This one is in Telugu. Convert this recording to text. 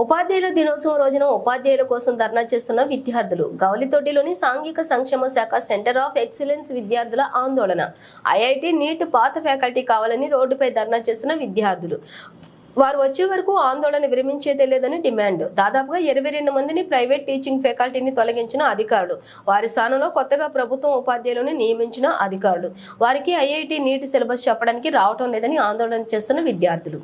ఉపాధ్యాయుల దినోత్సవం రోజున ఉపాధ్యాయుల కోసం ధర్నా చేస్తున్న విద్యార్థులు. గౌలితొట్టిలోని సాంఘిక సంక్షేమ శాఖ సెంటర్ ఆఫ్ ఎక్సలెన్స్ విద్యార్థుల ఆందోళన. ఐఐటి నీట్ పాత ఫ్యాకల్టీ కావాలని రోడ్డుపై ధర్నా చేస్తున్న విద్యార్థులు. వారు వచ్చే వరకు ఆందోళన విరమించేదే లేదని డిమాండ్. దాదాపుగా 22 మందిని ప్రైవేట్ టీచింగ్ ఫ్యాకల్టీని తొలగించిన అధికారులు. వారి స్థానంలో కొత్తగా ప్రభుత్వం ఉపాధ్యాయులను నియమించిన అధికారులు. వారికి ఐఐటి నీట్ సిలబస్ చెప్పడానికి రావటం లేదని ఆందోళన చేస్తున్న విద్యార్థులు.